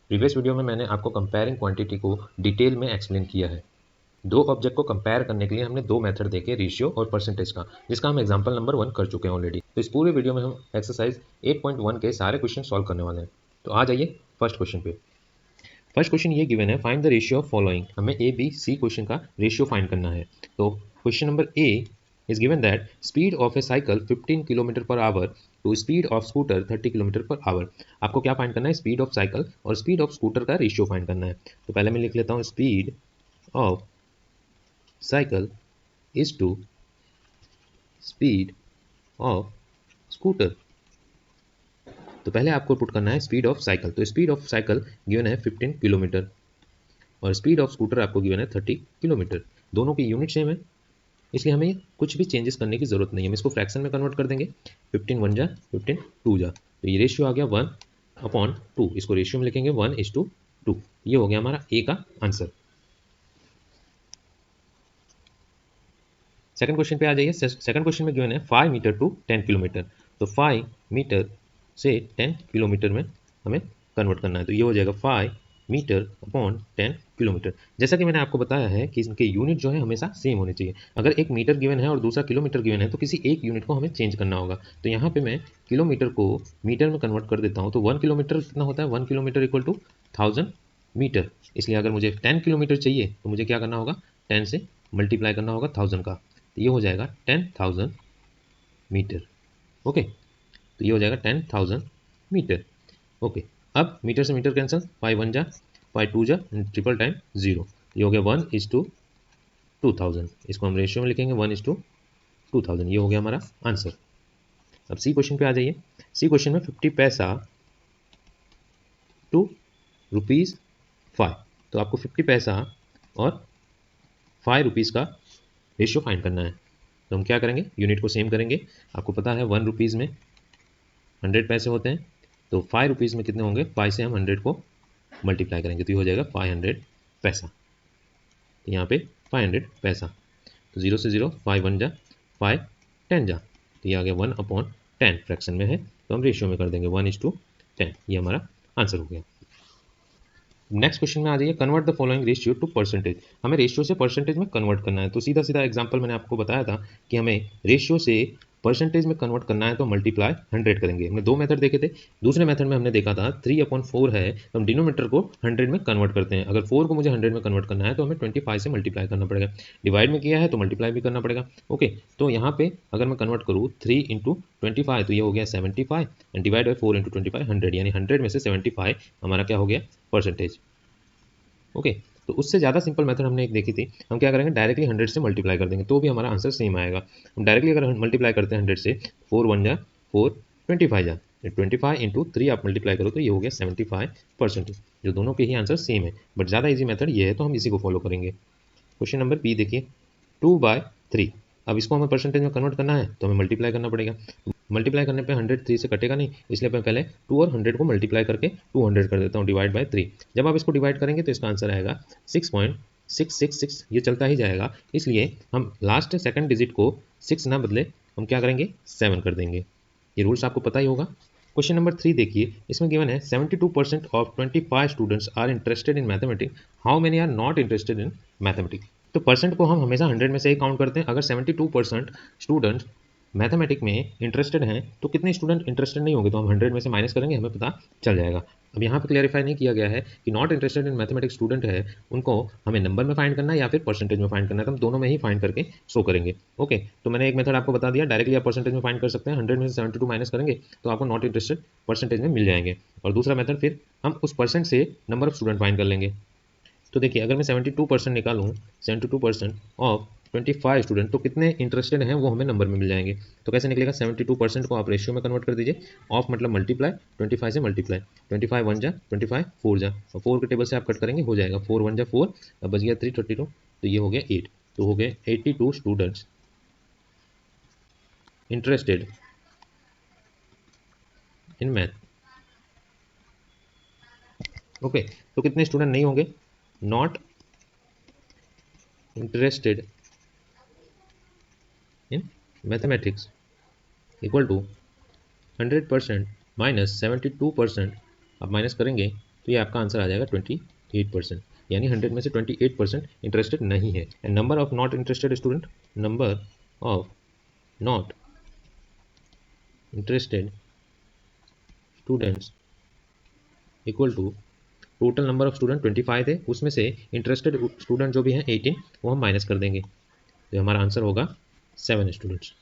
Previous video में मैंने आपको कंपेयरिंग क्वांटिटी को डिटेल में एक्सप्लेन किया है। दो ऑब्जेक्ट को कंपेयर करने के लिए हमने दो मेथड देखे, रेशियो और परसेंटेज का, जिसका हम एग्जांपल नंबर 1 कर चुके हैं ऑलरेडी। तो इस पूरे वीडियो में हम एक्सरसाइज 8.1 के सारे क्वेश्चन सॉल्व करने वाले हैं। तो आ जाइए फर्स्ट क्वेश्चन पे। फर्स्ट क्वेश्चन ये गिवन है, find the ratio of following. हमें ए बी सी क्वेश्चन का रेशियो फाइंड करना है। तो question number A is given that speed of a cycle 15 kilometre per hour to speed of scooter 30 kilometre per hour. आपको क्या find करना है? Speed of cycle और स्पीड ऑफ स्कूटर का रेशियो फाइंड करना है। तो पहले मैं लिख लेता हूँ, speed of cycle is to speed of scooter. तो पहले आपको पुट करना है स्पीड ऑफ साइकिल। तो स्पीड ऑफ साइकिल गिवन है 15 किलोमीटर और स्पीड ऑफ स्कूटर आपको गिवन है 30 किलोमीटर। दोनों की यूनिट सेम है, इसलिए हमें कुछ भी चेंजेस करने की जरूरत नहीं है। हम इसको फ्रैक्शन में कन्वर्ट कर देंगे। 15 1 जा 15 2 जा, तो ये रेशियो आ गया 1/2। इसको रेशियो में लिखेंगे 1:2। ये हो गया हमारा ए का आंसर। सेकंड क्वेश्चन पे आ जाइए। सेकंड क्वेश्चन में गिवन है 5 मीटर टू 10 किलोमीटर। तो 5 मीटर से 10 किलोमीटर में हमें कन्वर्ट करना है। तो ये हो जाएगा 5 मीटर अपॉन 10 किलोमीटर। जैसा कि मैंने आपको बताया है कि इनके यूनिट जो है हमेशा सेम होने चाहिए। अगर एक मीटर गिवन है और दूसरा किलोमीटर गिवन है तो किसी एक यूनिट को हमें चेंज करना होगा। तो यहाँ पे मैं किलोमीटर को मीटर में कन्वर्ट कर देता हूँ। तो 1 किलोमीटर कितना होता है? 1 किलोमीटर इक्वल टू 1000 मीटर। इसलिए अगर मुझे 10 किलोमीटर चाहिए तो मुझे क्या करना होगा? 10 से मल्टीप्लाई करना होगा 1000 का। तो ये हो जाएगा 10,000 मीटर। ओके, तो ये हो जाएगा 10,000 मीटर। ओके, अब मीटर से मीटर कैंसिल, 5 1 जा 5 2 जा, ट्रिपल टाइम 0। ये हो गया 1:2000। इसको हम रेशियो में लिखेंगे 1:2000। ये हो गया हमारा आंसर। अब सी क्वेश्चन पे आ जाइए। सी क्वेश्चन में 50 पैसा टू ₹5। तो आपको 50 पैसा और 5 रुपीज़ का रेशियो फाइंड करना है। तो हम क्या करेंगे? यूनिट को सेम करेंगे। आपको पता है 1 रुपीज़ में 100 पैसे होते हैं, तो 5 रुपीज़ में कितने होंगे? 5 से हम 100 को मल्टीप्लाई करेंगे तो ये हो जाएगा 500 पैसा। तो यहाँ पे 500 पैसा। तो 0 से 0 5 1 जा 5 10 जा, तो ये आ गया 1/10। फ्रैक्शन में है तो हम रेशियो में कर देंगे 1:10। ये हमारा आंसर हो गया। नेक्स्ट क्वेश्चन में आ जाइए, convert the following ratio two percentage. हमें रेशियो से परसेंटेज में कन्वर्ट करना है। तो सीधा सीधा एग्जांपल मैंने आपको बताया था कि हमें रेशियो से परसेंटेज में कन्वर्ट करना है तो मल्टीप्लाई 100 करेंगे। हमने दो मेथड देखे थे। दूसरे मेथड में हमने देखा था 3/4 है तो हम डिनोमीटर को 100 में कन्वर्ट करते हैं। अगर 4 को मुझे 100 में कन्वर्ट करना है तो हमें 25 से मल्टीप्लाई करना पड़ेगा। डिवाइड में किया है तो मल्टीप्लाई भी करना पड़ेगा। ओके, तो यहाँ पे अगर मैं कन्वर्ट करूँ 3 इंटू 25 तो ये हो गया 75 एंड डिवाइड बाई 4 इंटू 25 100, यानी 100 में से 75 हमारा क्या हो गया? परसेंटेज। ओके, तो उससे ज़्यादा सिंपल मेथड हमने एक देखी थी। हम क्या करेंगे? डायरेक्टली 100 से मल्टीप्लाई कर देंगे तो भी हमारा आंसर सेम आएगा। हम डायरेक्टली अगर मल्टीप्लाई करते हैं 100 से, 4 1 जा 4 25 जा, 25 इंटू 3 आप मल्टीप्लाई करो तो ये हो गया 75%। जो दोनों के ही आंसर सेम है, बट ज़्यादा ईजी मेथड ये है तो हम इसी को फॉलो करेंगे। क्वेश्चन नंबर बी देखिए, 2/3। अब इसको हमें परसेंटेज में कन्वर्ट करना है तो हमें मल्टीप्लाई करना पड़ेगा। मल्टीप्लाई करने पे 100 3 से कटेगा नहीं, इसलिए मैं पहले 2 और 100 को मल्टीप्लाई करके 200 कर देता हूँ डिवाइड बाय 3। जब आप इसको डिवाइड करेंगे तो इसका आंसर आएगा 6.666। ये चलता ही जाएगा, इसलिए हम लास्ट सेकंड डिजिट को 6 ना बदले हम क्या करेंगे? 7 कर देंगे। ये रूल्स आपको पता ही होगा। क्वेश्चन नंबर 3 देखिए, इसमें गिवन है 72% of 25 students are interested in mathematics, how many are not interested in mathematics. तो परसेंट को हम हमेशा 100 में से ही काउंट करते हैं। अगर 72% स्टूडेंट मैथमेटिक में इंटरेस्टेड हैं तो कितने स्टूडेंट इंटरेस्टेड नहीं होंगे? तो हम 100 में से माइनस करेंगे, हमें पता चल जाएगा। अब यहाँ पे क्लियरिफाई नहीं किया गया है कि not interested in mathematics student है उनको हमें नंबर में फाइंड करना है या फिर परसेंटेज में फाइंड करना है। तो हम दोनों में ही फाइंड करके शो करेंगे। ओके, तो मैंने एक मेथड आपको बता दिया, डायरेक्टली आप परसेंटेज में फाइंड कर सकते हैं। 100 में से 72 माइनस करेंगे तो आपको नॉट इंटरेस्टेड परसेंटेज में मिल जाएंगे। और दूसरा मेथड फिर हम उस परसेंट से नंबर ऑफ स्टूडेंट फाइंड कर लेंगे। तो देखिए, अगर मैं 72% निकालूँ, 72% ऑफ 25 स्टूडेंट, तो कितने इंटरेस्टेड हैं वो हमें नंबर में मिल जाएंगे। तो कैसे निकलेगा? 72% को आप रेशियो में कन्वर्ट कर दीजिए। ऑफ मतलब मल्टीप्लाई, 25 से मल्टीप्लाई, 25 1 जा 25 4 जा, और 4 के टेबल से आप कट करेंगे, हो जाएगा 4 1 जा 4, अब बच गया 332, तो ये हो गया 8। तो हो गए 82 students interested in math. Okay, तो कितने स्टूडेंट नहीं होंगे? Not interested in mathematics equal to 100% minus 72%। आप माइनस करेंगे तो ये आपका आंसर आ जाएगा 28%, यानी 100 में से 28% इंटरेस्टेड नहीं है। And number of not interested student, number of not interested students equal to total number of student 25 थे, उसमें से इंटरेस्टेड स्टूडेंट जो भी हैं 18, वो हम माइनस कर देंगे, तो हमारा आंसर होगा 7 स्टूडेंट्स।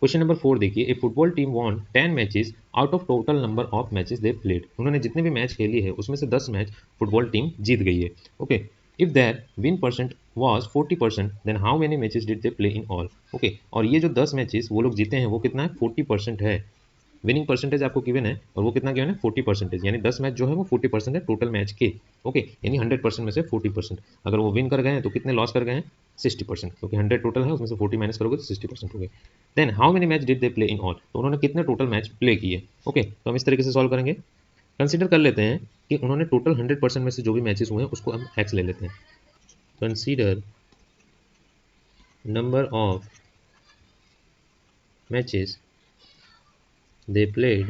क्वेश्चन नंबर 4 देखिए, a football team won 10 matches out of total number of matches they played. उन्होंने जितने भी मैच खेली है उसमें से 10 मैच फुटबॉल टीम जीत गई है। Okay, if their win percent was 40%, then how many matches did they play in all. Okay, और ये जो 10 मैचेस वो लोग जीते हैं वो कितना है, 40% है। विनिंग परसेंटेज आपको गिवन है और वो कितना गिवन है, 40%, यानी 10 मैच जो है वो 40% है टोटल मैच के। ओके, यानी 100% में से 40%। अगर वो विन कर गए हैं तो कितने लॉस कर गए हैं, 60%, क्योंकि 100 टोटल है उसमें से 40 माइनस करोगे तो 60% हो गए। Then how many match did they play in all, तो उन्होंने कितने टोटल मैच प्ले किए। ओके, तो हम इस तरीके से सॉल्व करेंगे। कंसिडर कर लेते हैं कि उन्होंने टोटल 100% में से जो भी मैचेस हुए हैं उसको हम एक्स ले लेते हैं। Consider number of matches they played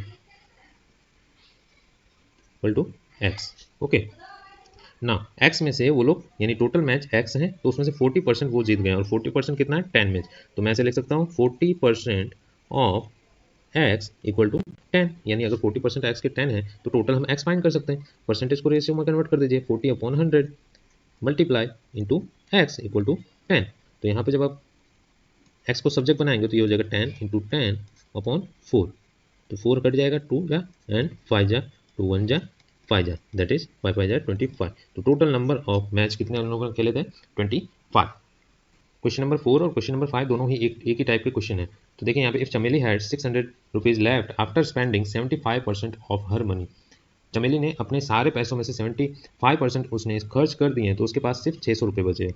equal to X. Okay, ना एक्स में से वो लोग, यानी टोटल मैच एक्स हैं तो उसमें से 40% वो जीत गए, और 40% कितना है, 10 मैच। तो मैं ऐसे लिख सकता हूँ 40% ऑफ एक्स इक्वल टू 10, यानी अगर 40% एक्स के 10 है तो टोटल हम एक्स फाइंड कर सकते हैं। परसेंटेज को रेशियो में कन्वर्ट कर दीजिए, 40/100 multiply into X equal to 10। तो यहाँ पे जब आप एक्स को सब्जेक्ट बनाएंगे तो ये हो जाएगा 10 × 10/4। तो 4 कट जाएगा 2 जा, एंड 5 जा, 2 1 जा 5 जा, दैट इज 5 5 जा 25। तो टोटल नंबर ऑफ मैच कितने हम लोगों ने खेले थे, 25। क्वेश्चन नंबर 4 और क्वेश्चन नंबर 5 दोनों ही एक ही टाइप के क्वेश्चन है। तो देखिए यहाँ पे, इफ चमेली had 600 rupees left after spending 75% of her money. चमेली ने अपने सारे पैसों में से 75% उसने खर्च कर दिए हैं, तो उसके पास सिर्फ 600 रुपये बचे।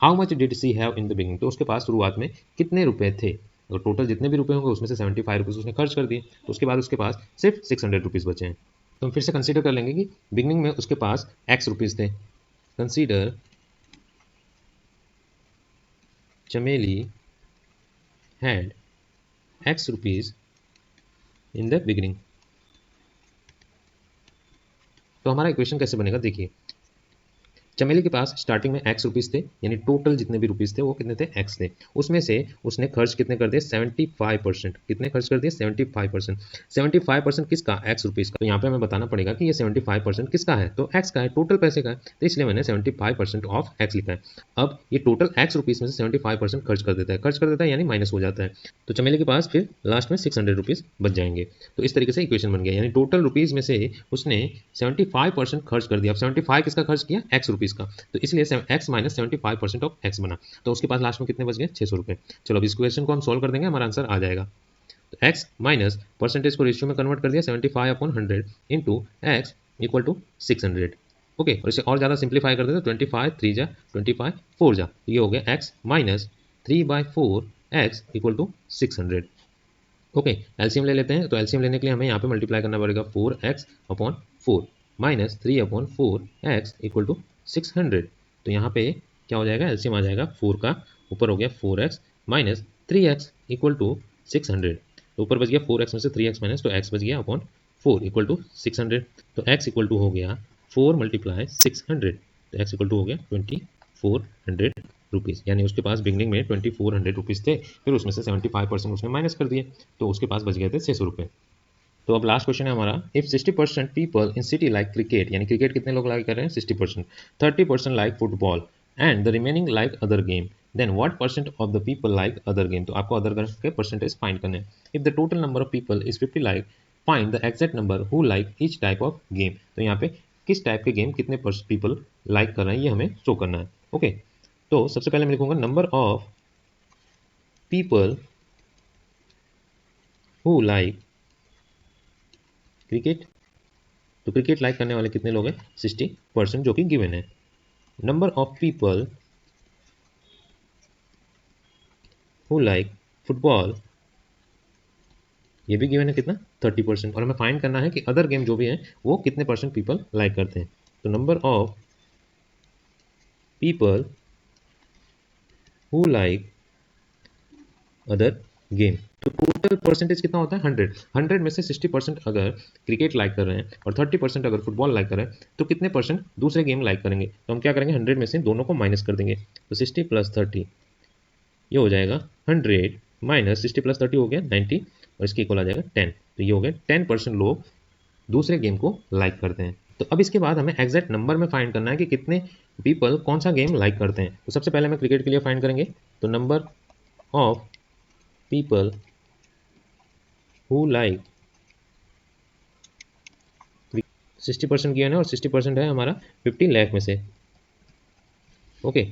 How much did she have in the beginning, तो उसके पास शुरुआत में कितने रुपए थे। अगर टोटल जितने भी रुपए होंगे उसमें से 75 रुपीज़ उसने खर्च कर दिए, तो उसके बाद उसके पास सिर्फ 600 रुपीज़ बचे हैं। तो हम फिर से कंसीडर कर लेंगे कि बिगिनिंग में उसके पास एक्स रुपीज़ थे। कंसीडर चमेली had x rupees in the beginning. तो हमारा इक्वेशन कैसे बनेगा, देखिए चमेली के पास स्टार्टिंग में एक्स रुपीज़ थे, यानी टोटल जितने भी रुपीज़ थे वो कितने थे, एक्स थे। उसमें से उसने खर्च कितने कर दिए, 75%। कितने खर्च कर दिए, 75%। 75% किसका, एक्स रुपीज़ का। तो यहाँ पे हमें बताना पड़ेगा कि ये 75% किसका है, तो एक्स का है, टोटल पैसे का है, तो इसलिए मैंने 75% ऑफ एक्स लिखा है। अब ये टोटल एक्स रुपीज़ में से 75% खर्च कर देता है, यानी माइनस हो जाता है। तो चमेली के पास फिर लास्ट में 600 रुपीज़ बच जाएंगे। तो इस तरीके से इक्वेशन बन गया, यानी टोटल रुपीज़ में से उसने 75% खर्च कर दिया। अब 75 किसका खर्च किया, एक्स रुपीज़ का, तो इसलिए एक्स माइनस 75% ऑफ एक्स बना। तो उसके पास लास्ट में कितने बच गए, 600 रुपये। चलो अब इस क्वेश्चन को हम सॉल्व कर देंगे, हमारा आंसर आ जाएगा। तो एक्स माइनस परसेंटेज को रेशियो में कन्वर्ट कर दिया, 75/100 into X equal to 600। Okay, और इसे और ज़्यादा सिंप्लीफाई कर देते, 25 3 जा 25 4 जा, ये हो गया X minus 3/4 X equal to 600। Okay, LCM ले लेते हैं। तो एलसीएम लेने के लिए हमें यहाँ पे मल्टीप्लाई करना पड़ेगा, 4x/4 minus 3/4 X equal to 600। तो यहाँ पे क्या हो जाएगा, एलसीएम आ जाएगा 4 का, ऊपर हो गया 4x minus 3x equal to 600। तो ऊपर बच गया 4x में से 3x माइनस, तो x बच गया अपॉन 4 इक्वल टू 600। तो x इक्वल टू हो गया 4 × 600, तो x इक्वल टू हो गया 2400 रुपीज़, यानी उसके पास बिगनिंग में 2400 रुपीज़ थे, फिर उसमें से 75% उसने माइनस कर दिए, तो उसके पास बच गए थे 600 रुपये। तो अब लास्ट क्वेश्चन है हमारा, if 60% people in city like cricket, यानी क्रिकेट कितने लोग लाइक कर रहे हैं, 60%, 30% like football and the remaining like other game, then what percent of the people like other game. तो आपको अदर के परसेंटेज फाइंड करने हैं। If the total number of people is 50 like, find the exact number who like each type of game. तो यहाँ पे किस type के गेम कितने पीपल लाइक कर रहे हैं ये हमें शो करना है। ओके, तो सबसे पहले मैं लिखूंगा number of people who like cricket. तो क्रिकेट लाइक करने वाले कितने लोग हैं, 60%, जो कि गिवन है। Number of people who like football, ये भी गिवन है कितना, 30%। और हमें फाइंड करना है कि अदर गेम जो भी है वो कितने परसेंट पीपल लाइक करते हैं। तो number of people who like other game, तो टोटल परसेंटेज कितना होता है 100। 100 में से 60% अगर क्रिकेट लाइक कर रहे हैं और 30% अगर फुटबॉल लाइक कर रहे हैं तो कितने परसेंट दूसरे गेम लाइक करेंगे। तो हम क्या करेंगे 100 में से दोनों को माइनस कर देंगे। तो 60 + 30 ये हो जाएगा 100 माइनस 60 + 30 हो गया 90 और इसके इक्वल आ जाएगा 10। तो ये हो गया 10% लोग दूसरे गेम को लाइक करते हैं। तो अब इसके बाद हमें एग्जैक्ट नंबर में फाइंड करना है कि कितने पीपल कौन सा गेम लाइक करते हैं। तो सबसे पहले हमें क्रिकेट के लिए फाइंड करेंगे। तो number of people who like 60% किया है ना, और 60% है हमारा 50 लाख में से। ओके,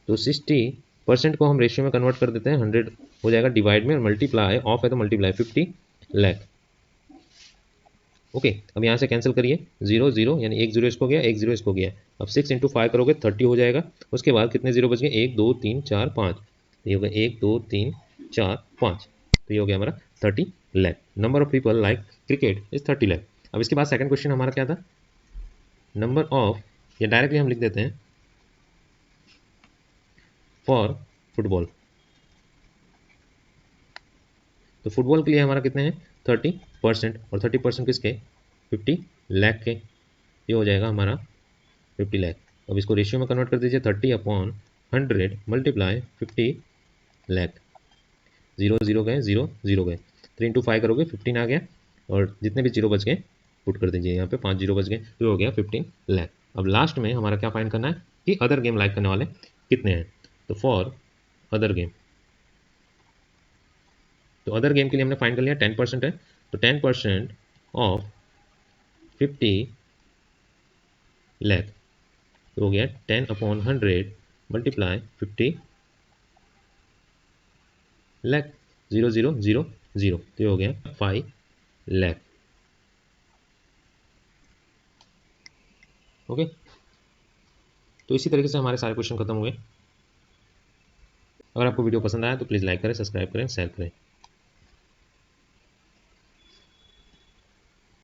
तो 60% को हम रेशियो में कन्वर्ट कर देते हैं। 100 हो जाएगा डिवाइड में, और मल्टीप्लाई ऑफ है तो मल्टीप्लाई 50 लाख। ओके, अब यहाँ से कैंसिल करिए 0 0 यानी एक जीरो इसको गया, एक जीरो इसको गया। अब 6 × 5 करोगे 30 हो जाएगा। उसके बाद कितने जीरो बच गए 1 2 3 4 5। तो ये हो गया 1 2 3 4 5। तो ये हो गया हमारा 30 lakh. Number of people like cricket is 30 lakh. अब इसके बाद सेकंड क्वेश्चन हमारा क्या था, नंबर ऑफ, या डायरेक्टली हम लिख देते हैं फॉर फुटबॉल। तो फुटबॉल के लिए हमारा कितने हैं 30%, और 30% किसके 50 लाख के। ये हो जाएगा हमारा 50 लाख। अब इसको रेशियो में कन्वर्ट कर दीजिए 30/100 मल्टीप्लाई 50 लाख। जीरो जीरो गए, जीरो जीरो गए, 3 × 5 करोगे 15 आ गया, और जितने भी जीरो बच गए पुट कर दीजिए यहाँ पे, 5 जीरो बच गए, तो हो गया 15 लाख। अब लास्ट में हमारा क्या फाइंड करना है कि अदर गेम लाइक करने वाले कितने हैं। तो फॉर अदर गेम, तो अदर गेम के लिए हमने फाइंड कर लिया 10% है। तो 10% ऑफ 50 लाख तो हो गया 10/100 मल्टीप्लाई 50 लाख। 0 0 0 0, तो ये हो गया 5 लाख। ओके, तो इसी तरीके से हमारे सारे क्वेश्चन खत्म हुए। अगर आपको वीडियो पसंद आया तो प्लीज़ लाइक करें, सब्सक्राइब करें, शेयर करें।